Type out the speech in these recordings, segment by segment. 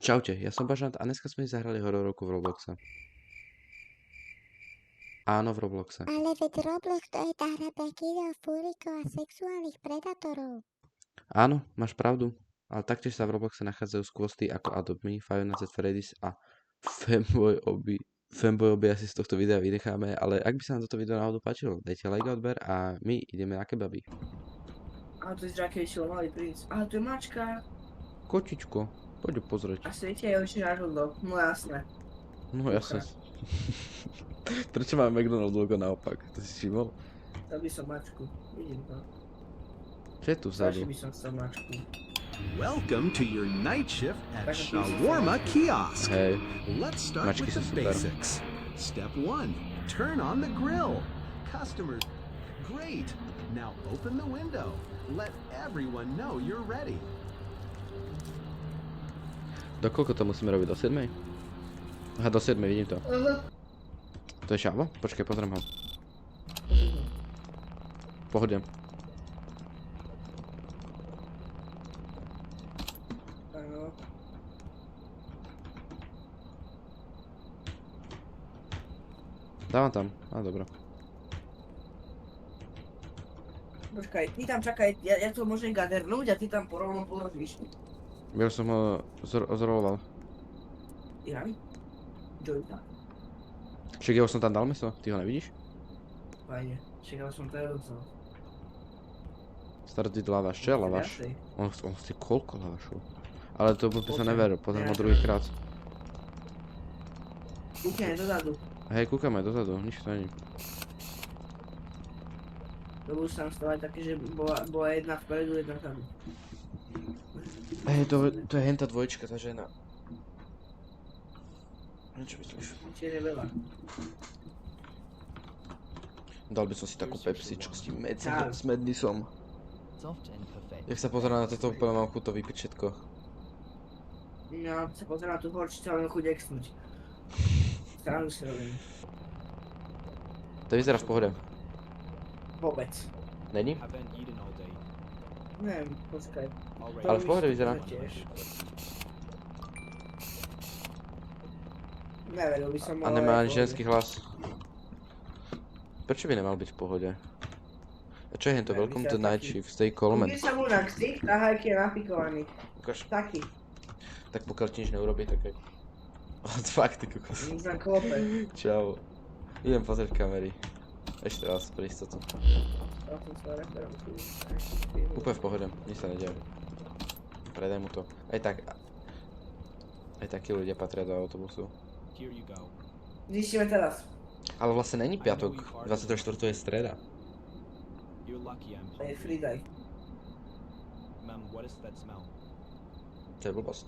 Čaute, ja som Bažant a dneska sme si zahrali hororovku v Robloxe. Áno, v Robloxe. Ale veď Roblox to je tá hra pre kidov, fúrikov a sexuálnych predátorov. Áno, máš pravdu. Ale taktiež sa v Robloxe nachádzajú skvosty ako Adopt Me, Five Nights at Freddy's a Fanboyoby asi z tohto videa vynecháme, ale ak by sa vám toto video náhodou páčilo, dajte like a odber a my ideme na kebaby. A to je zrakejšie malý princ. Ale to je mačka. Kočičko, poď ju pozrieť. A svietia je ešte na žldo. No jasné. No jasne. Prečo máme McDonald's logo naopak? To si všimol? To by som mačku. Vidím to. Čo je tu vzadu? Strašne by som chcel mačku. Welcome to your night shift at Back up, Shawarma Kiosk. Hej, Let's start Mačky with sú the super. basics. Step 1. Turn on the grill. Customers. Great. Now open the window. Let everyone know you're ready. do koľko to musíme robiť? Do 7? Aha, do 7, vidím to. To je Šavo? Počkaj, pozriem ho. Pohode. Áno. Dávam tam. Á, dobro. Počkaj, ty tam čakaj, ja to môžem gadernúť a ty tam porovno položíš. Ja už som ho zroloval. Irami? Joyta. Však ja už som tam dal meso, ty ho nevidíš? Fajne. Čakal som to rozhodol. Starý lavaš, čo je lavaš? On chce koľko lavašov? Ale to by sa Osem. neveril, pozriem ho druhýkrát. Kúkne dozadu. Hej, kúkame dozadu, nič to není. To budú sa tam stavať také, že bola jedna vpredu, jedna vzadu. Hej, to je henta dvojčka, tá žena. Čo myslíš? Čiže je veľa. Dal by som si takú pepsičku s tým Tak. s mednisom. Jak sa pozerá na toto, úplne mám chuť to vypiť všetko. Ja sa pozerám na tú horčicu a mám chuť exnúť. Stranu si robím. To vyzerá v pohode. Vôbec. Není? Neviem, počkaj. Ale v pohode vyzerá. Tiež. Neveril by som, A nemá ani ženský hlas. Prečo by nemal byť v pohode? A čo je hento? Ne, Welcome vyzerá to night taký- shift, stay calm and... Kúpi sa mu na ksich, tahajky je napikovaný. Ukáž. Taký. Tak pokiaľ ti nič neurobí, tak aj... Fakt, ty kokos. Mi sa klope. Čau. Idem pozrieť kamery. Ešte raz, pre istotu. Ja som sa referom. Úplne v pohode, nič sa nedeje. Predaj mu to. Aj tak... Aj takí ľudia patria do autobusu. Zistíme teraz. Ale vlastne není piatok, 24. je streda. To je freedaj. To je blbosť.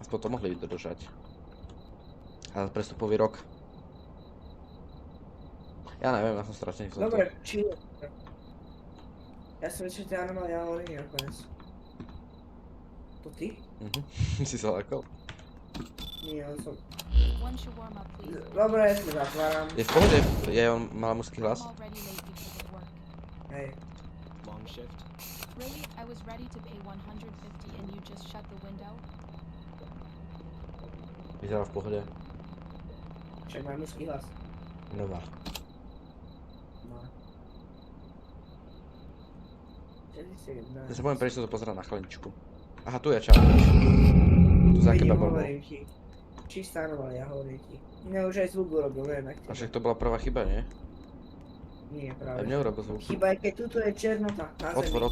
Aspoň to mohli dodržať. Ale prestupový rok. Ja neviem, ja som strašne v tomto. Dobre, chill. Ja som ešte tie anomálie hovorím nakoniec. To ty? Si sa lákol? Nie, on som... One shawarma, please. Dobre, ja si zatváram. Je v pohode, on mal mužský hlas. I'm already late because of work. Hej. Really? I was ready to pay 150 and you just shut the window? Vyzerá v pohode. Však mám mužský hlas. Nová. No. 61. Ja sa budem prejsť to pozerať na chleničku. Aha, tu je čau. Tu za Vidím, kebabom bol. hovorím ti. Čistá anomália, hovorím ti. Mne už aj zvuk urobil, neviem jak A tebe. však to bola prvá chyba, nie? Nie, Aj práve. mne urobil zvuk. Chyba je, keď tuto je černota na zemi. Otvor.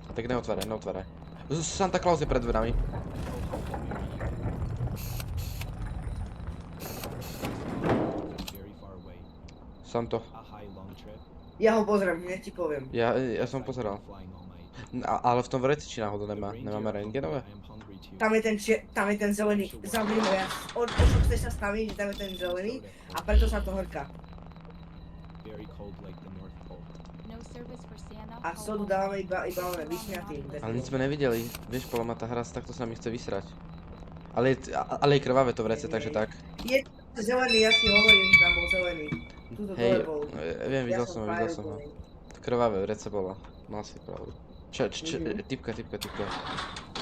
A tak neotváraj. Santa Claus je pred dverami. Santo. Ja ho pozriem, hneď ti poviem. Ja som pozeral. Ale v tom vreci či náhodou nemáme rentgenové? Tam je ten zelený, zavím ho ja. O čo chceš sa staviť, že tam je ten zelený a preto sa to horká. No service for Santa? A sodu dávame iba len vysmiatý. Ale nic sme nevideli. Vieš, podľa ma tá hra takto sa mi chce vysrať. Ale je krvavé to vrece, takže tak. Je zelený, ja ti hovorím, že tam bol zelený. Tuto Hej, dole bol. viem, videl Ja som ho. fireball. Krvavé vrece bolo. Mal si pravdu. Typka.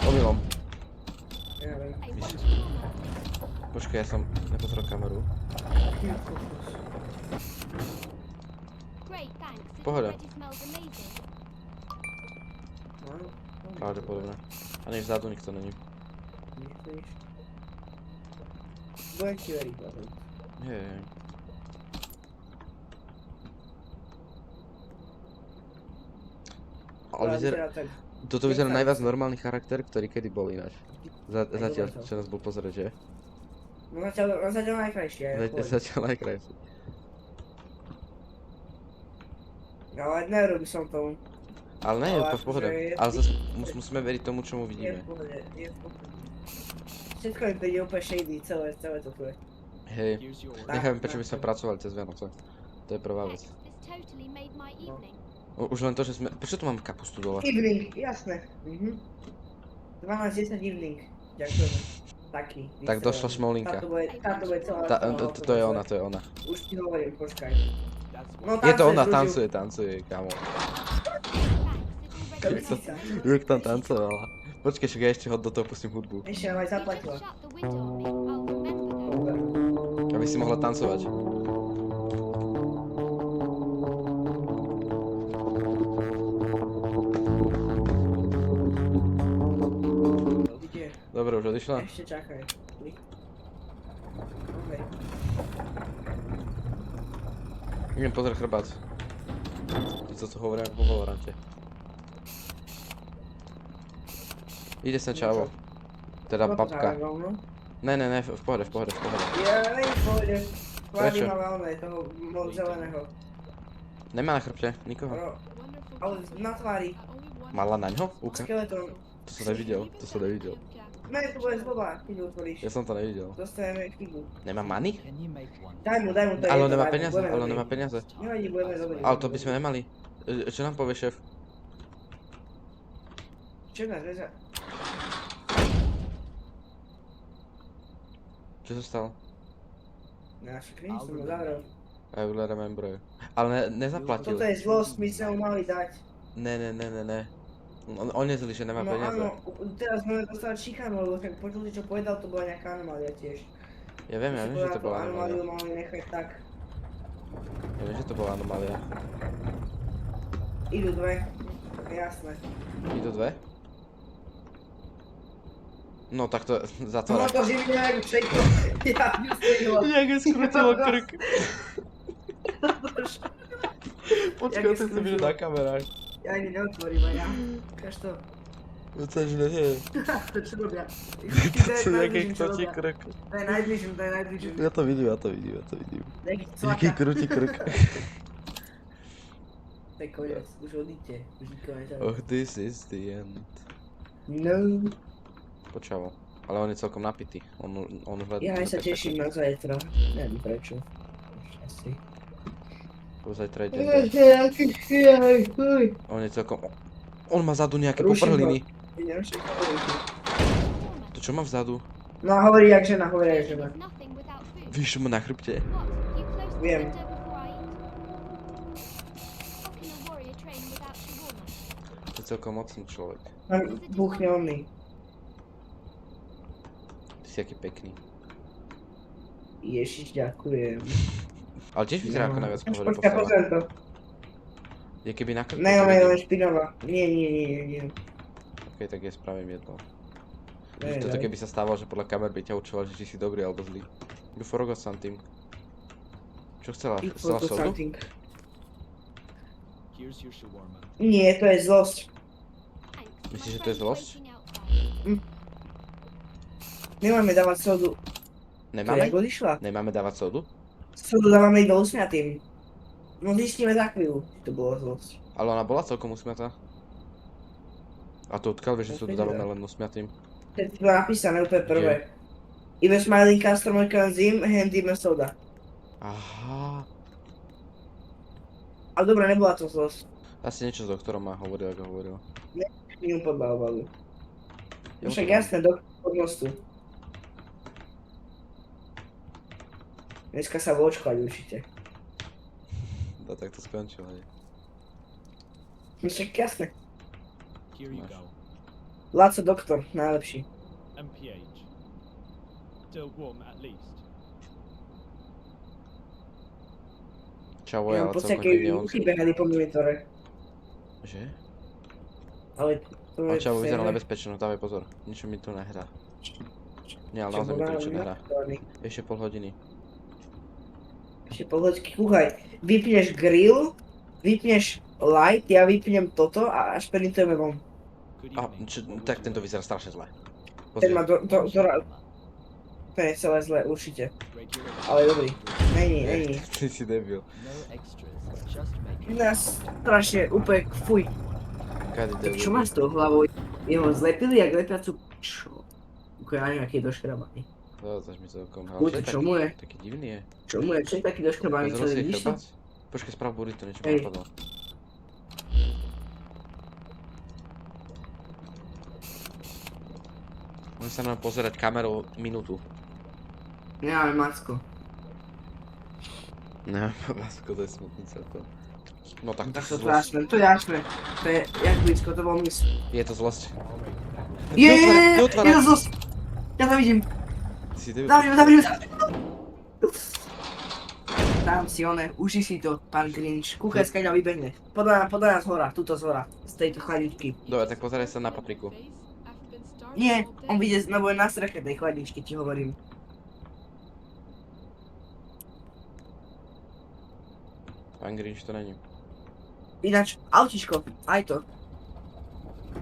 Omylom. Ja viem. Počkaj, ja som nepozrel kameru. V Pohoda. No, Pravdepodobne. A nie vzadu nikto není. myslíš? Budem ti veriť, Pavel. Hej. Ale vyzerá... tak. Toto vyzerá najviac normálny charakter, ktorý kedy bol ináč. Zatiaľ, čo nás bol pozrieť, že? No zatiaľ najkrajšie. Zatiaľ najkrajší. Ale nerobil som tomu. Ale ne, Ale to v pohode. akože je- Ale zase musíme veriť tomu, čomu Je vidíme. v pohode, je v pohode. Všetko mi príde úplne shady, celé to tu je. Hej, Here's your Tak. nechápem, prečo by sme pracovali cez Vianoce. To je prvá vec. Už len to, že sme... Prečo tu máme kapustu dole? Evening, jasné. 12:10 evening. Ďakujem. Taký. Tak došla šmolinka. Táto bude celá. To je ona, to je ona. Už ti hovorím, počkaj. That's No Je to ona, tancuješ, tancuje, kámo. Kametica. Jak tam tancovala. Počkej, však ja ešte do toho pustím hudbu. Ešte nám aj zaplatila. Aby si mohla tancovať. Ide. Dobre, už odišla? Ešte čakaj. Okay. Idem pozrieť chrbát. Co tu hovoria vo Valorante. Ide sem čavo. Teda babka. Ne, v pohode. Ja neviem, pôjde. Chváli Prečo? ma veľmi toho moc zeleného. Nemá na chrbte, nikoho. No, ale na tvári. Mala na ňo? Uka. Skeleton. To som nevidel. Ne, to bude zloba, keď ho otvoríš. Ja som to nevidel. Dostaneme knihu. Nemá money? Can you make one? Daj mu, to je Ale jedno, nemá daj mu, peniaze, budeme ale dobrí. nemá peniaze. Nevadí, budeme dobrí. Ale to by sme nemali. Čo nám povie šéf? Čo nás veza? Čo sa stalo? Našu knihu som ho zavrel. I will remember. Ale nezaplatil. Toto je zlosť, my sme ho mali dať. Ne. On je zlý, že nemá No peniaze. áno, teraz sme dostali šikanu, lebo keď počuli, čo povedal, to bola nejaká anomália tiež. Ja viem, že to bola anomáliu anomália. mali nechať tak. Ja viem, že to bola anomália. Idú dve. Jasné. Idú dve? No tak to No zatvára. to živíme jak všetko. Ja vystrelila. Jak je skrutilo krk. Počkaj, Jak je to si byť skrutilo. na kamerách. Ja ani neotvorím a ja. Kaž to. No to je nie. To čo robia? To sú nejaké krutí krk. To je najbližším. Ja to vidím. Jaký Jaký cvaka. krutí krk. To je koniec, už odíďte. Už nikoho nezaujím. Oh, this is the end. No. Počavo. Ale on je celkom napitý. On hľadá... Ja aj sa teším na zajtra. Neviem prečo. Asi. Zajtra je deň. On je celkom... On má vzadu nejaké Ruším ho. poprhliny. Idem všetko hovoriť. To čo má vzadu? No hovorí jak žena. Víš, čo má na chrbte? Viem. To je celkom mocný človek. Tam buchne ony. Ty si aký pekný. Ježiš, ďakujem. Ale tiež vyzerá ako najviac pohode Počkaj, postava. pozriem to. Je keby na krku. Ne, ona je len špinová. Nie. Ok, tak ja spravím jedno. Ne, Toto daj. keby sa stávalo, že podľa kamer by ťa určoval, že či si dobrý alebo zlý. You forgot something. Čo chcela? It Chcela was sodu? something. Here's your shawarma. Nie, to je zlosť. Myslíš, že to je zlosť? Nemáme dávať sodu. Nemáme? Jak odišla? Nemáme dávať sodu? Sodu dávame iba usmiatým. No zistíme za chvíľu, či to bolo zlosť. Ale ona bola celkom usmiatá. A to odkiaľ vieš, že sodu dávame len usmiatým? To je to napísané úplne prvé. Ibe smiling customer consume, hand him a soda. Aha. Ale dobre, nebola to zlosť. Asi niečo s doktorom ma hovoril, ako hovoril. Minú podbalovalu. Ja No však mu to jasné, do pod mostu. Dneska sa vočkovať určite. No tak to skončilo, hej. No však jasné. Here you Máš. go. Laco doktor, najlepší. MPH. Still warm at least. Čavo, Ja ale mám pocit, celkom keď klidne on. muchy behali po monitore. Že? Ale to Ale je čavo vyzerá férne. nebezpečno, dávaj pozor. Niečo mi tu nehrá. Nie, ale Čo naozaj mi tu bolo niečo nehrá. namontovaný. Ešte pol hodiny. Ešte pohľadky, kúchaj. Vypneš grill, vypneš light, ja vypnem toto a šperintujeme von. Good A, evening. tak tento vyzerá strašne zle. Ten Pozri. má to je celé zle, určite. Ale dobrý. Není. Ty si debil. No extras. Just make it. Nás strašne úplne fuj. Kady Tak debil. čo má s tou hlavou? Jeho zlepili jak lepiacu... Čo? Úplne na nejaký doškrabaný. Zaž mi celkom. Ale Buď, čo je čo taký- mu je? Taký divný je. Čo mu je? Čo je taký doškrabaný? Bez Celý rozsiek vidíš to? chrbát? Počkaj, sprav burrito, niečo ma Hej. napadlo. Môžem sa nám pozerať kamerou minútu. Nemáme macko. Ne, lásko, to je smutný celkom. No tak Tak to to je zlosť. jasné, to je jasné. To je, jak blízko, to bol mysl. Je to zlosť. Jeee, Neotváraj. je to zlosť. Ja to vidím. Si debil. Zavidím. Dám si one, uži si to, pán Grinch. Kúkaj, skaďa vybehne. Podaj nás hora, tuto z hora, z tejto chladničky. Dobre, tak pozeraj sa na papriku. Nie, on vyjde, lebo je na streche tej chladničky, ti hovorím. Pán Grinch to není. Ináč, autičko, aj to.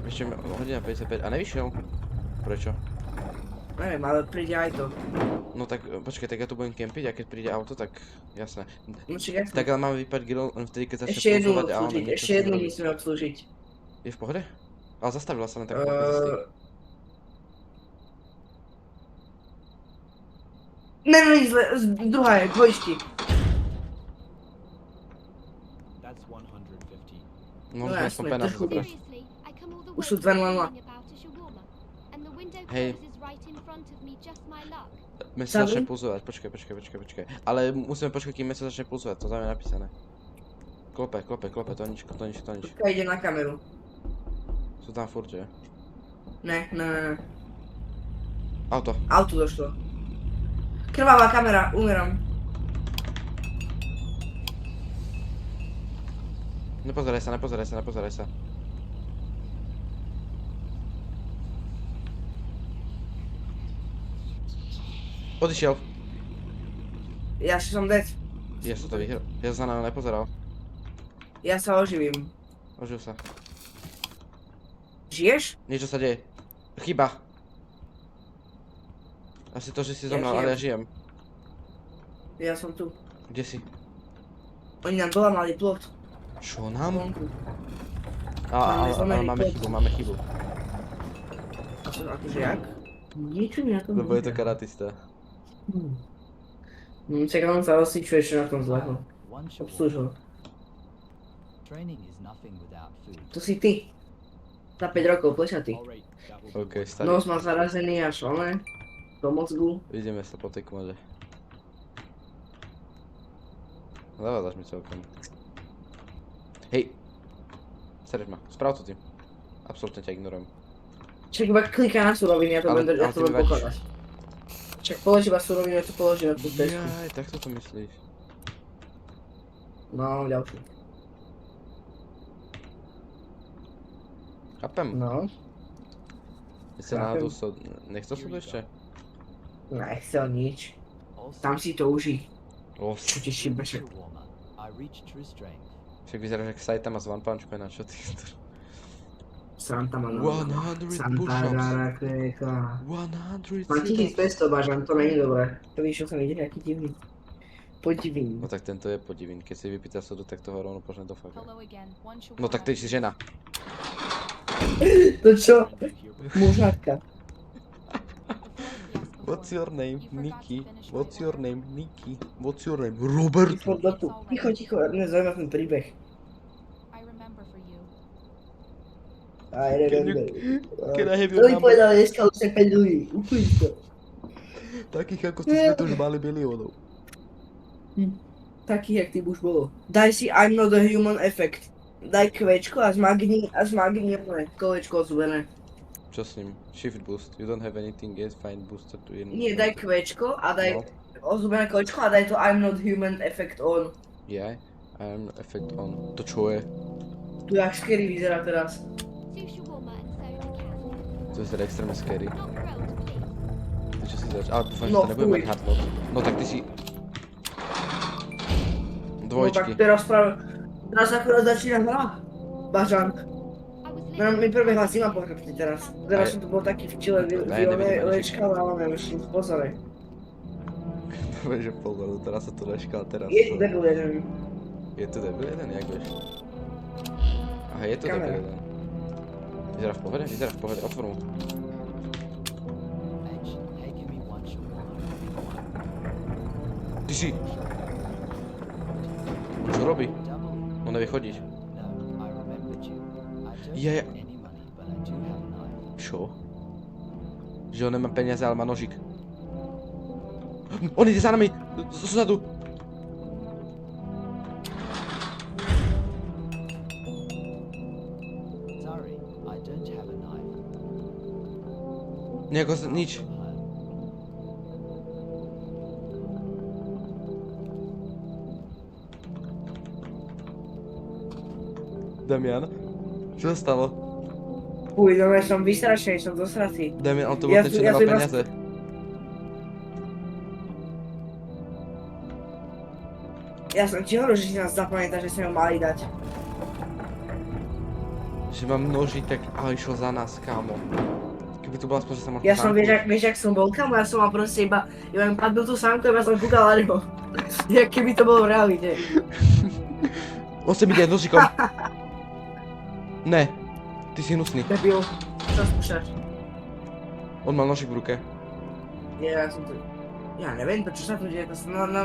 Ešte hodina 55 a nevyšiel? Prečo? Neviem, ale príde aj to. No tak počkaj, tak ja tu budem kempiť a keď príde auto, tak jasné. No či jasné. Tak ale máme vypať grill len vtedy, keď začne Ešte jednu pulzovať a ono obslúžiť, niečo ešte s tým jednu robí. musíme obslúžiť. Je v pohode? Ale zastavila sa len tak po 50. Ne, zle, druhá je, dvojčky. That's 150. No, No sme jasné, aspoň peniaze trochu. zobrať. Už sú 2:00. Hej. Mne sa začne pulzovať, počkaj. Ale musíme počkať, kým mne sa začne pulzovať, to tam je napísané. Klope, to nič. Počkaj, ide na kameru. Sú tam furt, že? Ne. Auto. Auto došlo. Krvavá kamera, umieram. Nepozeraj sa. Odišiel. Ja som dead. Ja som to vyhral. Ja som sa na ňo nepozeral. Ja sa oživím. Ožil sa. Žiješ? Niečo sa deje. Chyba. Asi to, že si Ja zomrel, ale ja žijem. Ja som tu. Kde si? Oni nám dolamali plot. Čo nám? Vonku. Ale zlomený máme chybu. A som akože jak? Niečo mi na tom Lebo je to karatista. Čakaj, on sa osvičuje ešte na tom zleho. One should Obsluž ho. Training is nothing without food. To si ty. Za 5 rokov, plešatý. All right, that will OK, starý. Nos má zarazený až one. Do mozgu. Ideme sa po tej kmože. Zavádaš mi celkom. Hej. Sereš ma, sprav to ty. Absolutne ťa ignorujem. Čak iba kliká na suroviny, ja to Ale- budem ale ty mi vadíš. pokladať. Čak polož iba surovinu, ja to položím na tú desku. Jaj, tak to myslíš. No, ďalší. Chápem. No, Nechce náhodou so... Nechcel som to ešte? nechcel nič. also Tam si to uži. Os. Čo ti šíbe, že... warmer. I reached true strength. Však vyzeráš jak Saitama z One Punch Mana, čo ty? Santa má 100 Santa push-ups. Rara Kreka. 100 Mám sit-ups. 1500, Bažan, to není dobré. To víš, čo som ide nejaký divný. Podivný. No tak tento je podivín, keď si vypýta sodu, tak toho rovno pošle do faka. Hello again. One shall No tak ty si žena. To čo? Thank you. Mužátka. What's your name? Nikki. What's your name? Nikki. What's your name? Robert. Ticho, mne zaujíma ten príbeh. I remember for you. I remember. Can I have To your mi number? povedal dneska už tak 5 ľudí. Úplne to. Takých ako ty sme tu už mali miliónov. Takých, jak ty už bolo. Daj si I'm not a human effect. Daj kvečko a zmagni kolečko ozvené. Čo Čo s ním? Shift boost. You don't have anything yet, find booster to in... Nie, daj kvečko a daj No. ozubené kvečko a daj to I'm not human effect on. Yeah, I'm effect on. To čo je? Tu jak scary vyzerá teraz. Suit your warmer and soda can. To vyzerá extrémne scary. Not grilled, please. Ty čo si zač... Ale dúfam, že No, to nebude fuj. mať hardmod. No tak ty si... No Dvojčky. tak teraz práve... Teraz akurát začína hra. Bažan. I was Mi prebehla zima po chrbti teraz. Teraz som tu bol taký v čile, nevidím ani lečkal, ale už pozore. Dobre, že polvelu, teraz sa to leškal, teraz... Je tu debil jeden. Je tu debil jeden, jak vieš? Aha, je tu debil Kamera. jeden. Vyzerá v pohode? Vyzerá v pohode, otvor mu. Edge, hey, give me one short one. Ty si... On čo robí? Double. On nevie chodiť. No, I remembered you. I don't Yeah. have any money, but I do have a knife. Čo? Že on nemá peniaze, ale má nožík. On ide za nami! Zozadu! Sorry, I don't have a knife. Nejako nič. Damian? Čo sa stalo? Uj, no ja som vystrašený, som dosratý. Damian, on to bol Ja ten, tu- čo ja nemal tu iba- peniaze. Ja som ti hovoril, že si nás zapamätá, že si ho mali dať. Že mám nožík, tak ale išiel za nás, kámo. Keby to bolo aspoň, že sa možno Ja som, vieš, jak som bol, kamo, ja som mal proste iba padnutú sámku, iba som kúkal na neho. Jak keby to bolo v realite. On sa mi ide nožíkom. Ne. Ty si hnusný. Debil, čo skúšaš? On mal nožík v ruke. Ja som tu... Ja neviem, čo sa tu deje, to som Aj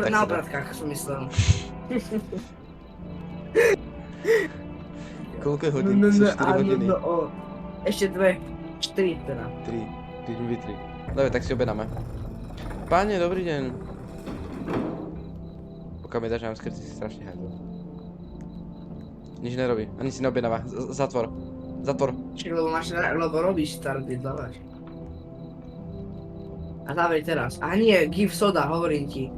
tak na sa dá. obratkách som myslel. Koľko je hodín? Sú 4 hodiny. Ešte 2, 4 teda. 3. 3. Dobre, tak si obedáme. Páne, dobrý deň. Pokiaľ mi dáš jumpscare, si strašne hajzel. Nič nerobí, ani si neobjednáva. Zatvor. Zatvor. Čiže lebo robíš starý, dávaš. A dávej teraz. A nie, give soda, hovorím ti.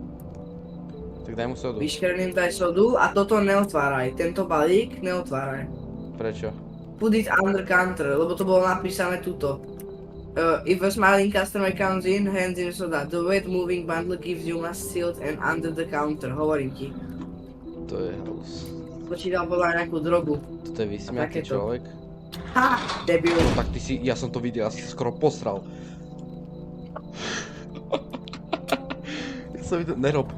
Tak daj mu sodu. Vyškreným daj sodu a toto neotváraj. Tento balík neotváraj. Prečo? Put it under counter, lebo to bolo napísané tuto. If a smiling customer comes in, hands in soda. The wet moving bundle gives you must sealed and under the counter, hovorím ti. To je halus. To ti dal podľa nejakú drogu. Toto je vysmiatý takéto. človek. Ha, debil. No tak ty si, ja som to videl, ja som sa skoro posral. Ja som videl, nerob.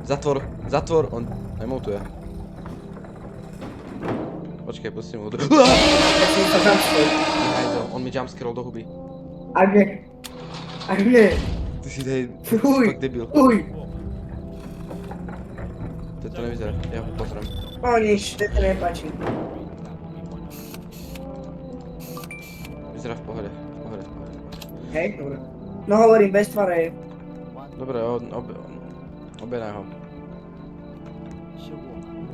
Zatvor, zatvor, on nemotuje. Počkaj, pustím mu to. Ja som sa tam stoj. On mi jumpscarol do huby. Ak nie. Ak nie. Ty si dej, Fuj. fakt debil. Uj. To nevyzerá, ja ho pozriem. O nič, to sa nepáči. Vyzerá v pohode, v pohode. Hej, dobre. No hovorím, bez tvare. Dobre, objednaj ho. Shawarma.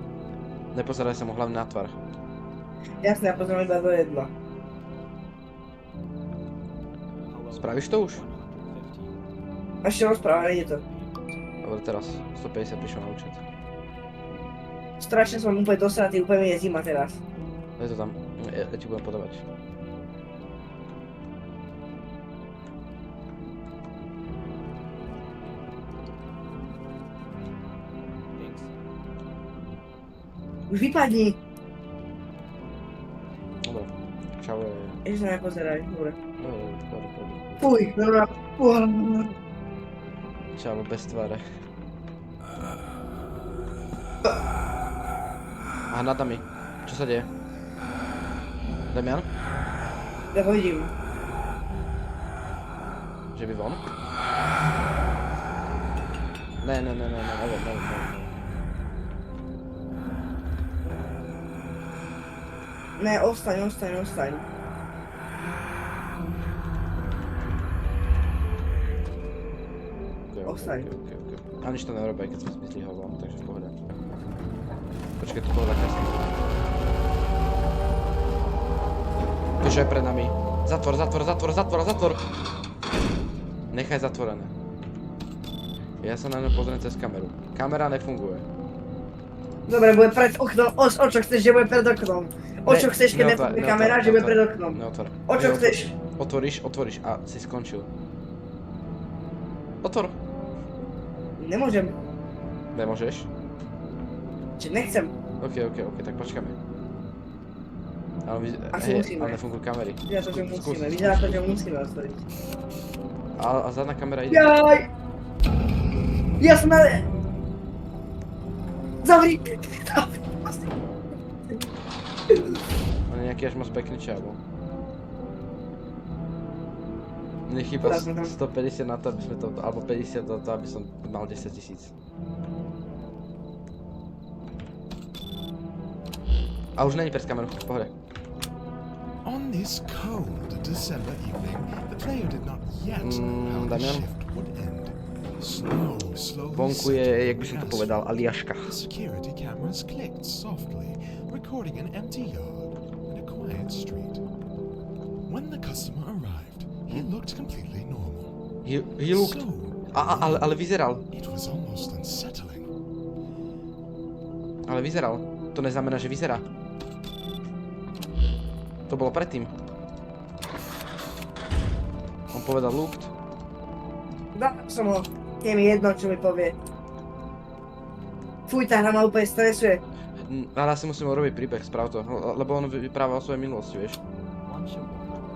Nepozeraj sa mu hlavne na tvár. Jasne, ja pozriem iba do jedla. Spravíš to už? Ešte rozpráva, nejde to. Dobre, teraz 150 prišiel na účet. Strašne som úplne dosratý, úplne mi je zima teraz. Daj to tam, ja ti budem podávať. Už vypadni. Dobre, čau. Ešte sa nepozeraj, dobre. Dobre. Fuj, dobrá. Čau, bez tváre. Aha, nad nami. Čo sa deje? Damian? Ja ho vidím. Že by von? Ne, neviem. Ne, ostaň. Ostaň. Okay. A nič to nerobí, aj keď som si myslí ho von, takže v pohode. Počkej, tu bolo zakázka. To čo je pred nami. Zatvor. Nechaj zatvorené. Ja sa na ňu pozriem cez kameru. Kamera nefunguje. Dobre, bude pred oknom. O čo chceš, že bude pred oknom? O čo chceš, keď nepôjde kamera, že bude pred oknom? Neotvor. O čo chceš? Otvoríš a si skončil. Otvor. Nemôžem. Nemôžeš? Či nechcem. OK, tak počkáme. Asi musíme. Ale nefungujú kamery. Vyzerá to, že musíme. Vyzerá to, že musíme otvoriť. A zadná kamera ide. Jaj! Ja som na... Zavri! On je nejaký až moc pekný čavo. Mne chýba 150 na to, aby sme to, alebo 50 na to, aby som mal 10 000. A už není pred kamerou, v pohode. On this cold December evening, the player did not yet know how the Damian? shift would end. Snow slowly Vonku je, settled jak by som to as povedal, aliaška. the security cameras clicked softly, recording an empty yard and a quiet street. When the customer arrived, he looked completely normal. He looked. So, Ale vyzeral. it was almost unsettling. Ale vyzeral. To neznamená, že vyzerá. To bolo predtým. On povedal looked. Dá som ho. Je mi jedno, čo mi povie. Fuj, tá hra ma úplne stresuje. Ale asi musíme urobiť príbeh, sprav to. Lebo on vyprával o svojej minulosti, vieš. One shall walk,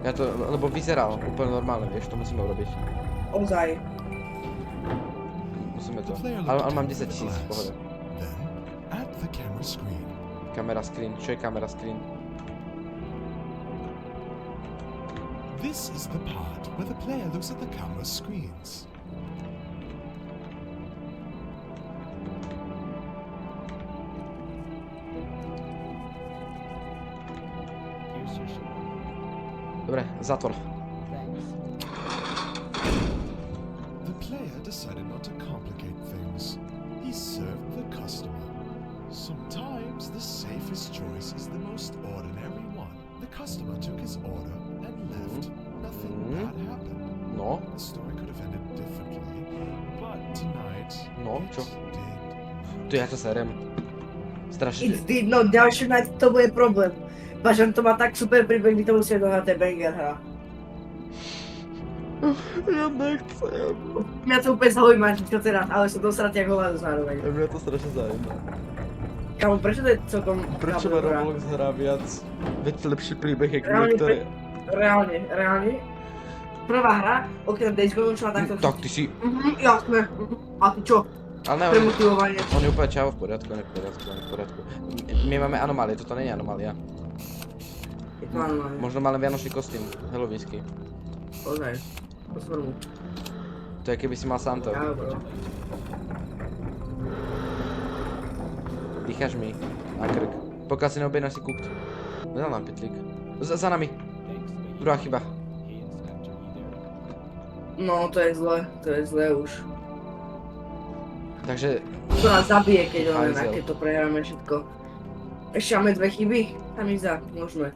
please. Lebo vyzeral úplne normálne, vieš, to musíme urobiť. Ozaj. Musíme to. The player Ale looked mám at 10 the 000, v pohode. glass, then at the camera screen. Kamera screen, čo je kamera screen? This is the part where the player looks at the camera screens. Here's your ship. Dobre, zatvor. Thanks. The player decided not to complicate things. He served the customer. Sometimes the safest choice is the most ordinary one. The customer took his order and left. Nothing bad happened. No, The story could have ended differently, but tonight No, it čo? did. tu ja to serem. Strašne. It's did no, ďalšiu night to bude problém. Bažan to má tak super príbeh, my to musíme dohrať, to je banger hra. Ja nechcem. Mňa to úplne zaujíma, čo teraz, ale som dosratý jak hovado zároveň. Mňa to strašne zaujíma. Kámo, prečo to je celkom... Prečo má kámo, dobrá? Roblox hrá viac? Veď lepší príbeh, jak Reálne, niektoré. Reálne. Prvá hra, okrem Days Gone, čo má takto... Tak ty si... Jasné. A ty čo? Ale ne, Premotivovanie. on je úplne čavo, v poriadku, on je v poriadku. My máme anomálie, toto nie je anomália. Je to normálne. Možno máme vianočný kostým, halloweensky. Ozaj. Posvormu. To je keby si mal Santa. Ja, bro. Dýcháš mi na krk. Pokiaľ si neobjednáš si kúpt. Dal nám pitlík. Za nami. Druhá chyba. No, to je zle už. Takže... To nás zabije, keď Hajzel. keď to prehráme všetko. Ešte máme 2 chyby? Tam ísť za, môžeme.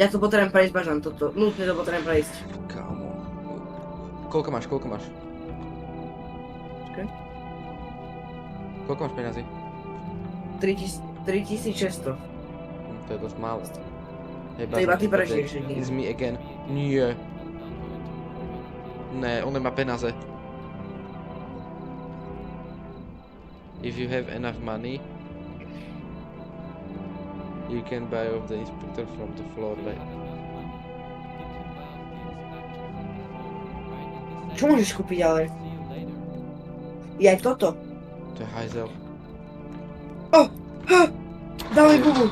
Ja to potrebujem prejsť, Bažan, toto. Nutne to potrebujem prejsť. Kámo. Koľko máš? Počkaj. Koľko máš peňazí? 3600. To je dosť málo. Hej, To iba ty Bažan, prežiješ, že nie? It's me again. Nie. Ne, on nemá peniaze. If you have enough money, you can buy off the inspector from the floor like... Čo môžeš kúpiť ale? Je aj toto. To je hajzel. Daj mi bubu.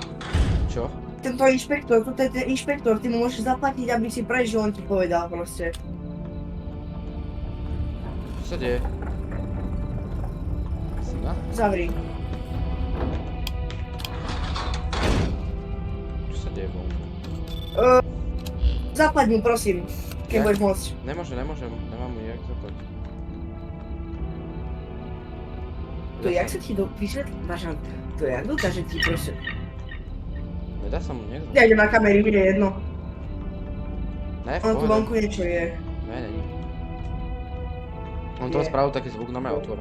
Čo? Tento inšpektor, toto je ten inšpektor, ty mu môžeš zaplatiť, aby si prežil, on ti povedal proste. Čo sa deje? Syna? Zavri. Čo sa deje vonku? Zaplať mu, prosím, keď Ja? budeš môcť. Nemôžem, nemám mu jak zaplatiť. To jak sa ti vysvetliť, Bažan? To jak dokáže ti proste... Nedá sa mu niekto? Ja idem na kamery, mi je jedno. Ne, v Ono tu pohode. vonku niečo je. Ne, není. On to Je. spravil taký zvuk, no mňa otvor.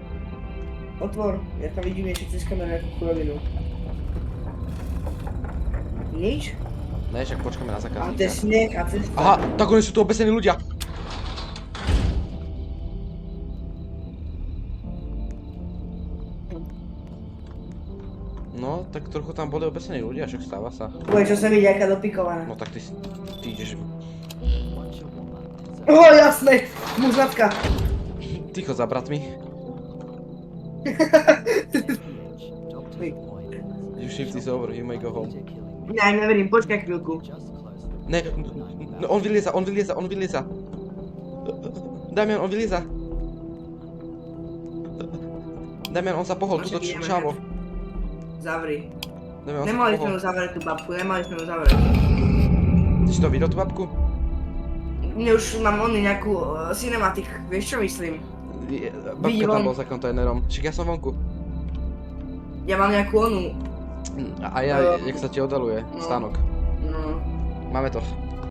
Otvor, ja tam vidím ešte cez kameru nejakú churovinu. Nič? Ne, však počkáme na A to je zákazníka. sneh a cesta. Aha, tak oni sú tu obesení ľudia. No, tak trochu tam boli obesení ľudia, však stáva sa. Bude, čo sa vidí, aká dopikovaná. No tak ty ideš... Once a woman is Ó, jasné! Mužnatka! Ticho za bratmi. doctor's Wait. appointment. You shift this over, you may go home. You're killing me. Ja im neverím, počkaj chvíľku. Just close the Ne, no, on vylieza. Damian, on vylieza. Damian, on sa pohol, Môže tuto ideme čavo. Zavri. Damian, on sa Nemali sme pohol. ju zavrieť tú babku, nemali sme ju zavrieť. Ty si to videl, tú babku? Mne už mám oni nejakú cinematik, vieš čo myslím? Babka Vidí tam von. bol za kontajnerom. Však ja som vonku. Ja mám nejakú onu, A ja, jak sa ti oddaluje, No. stánok. no, Máme to.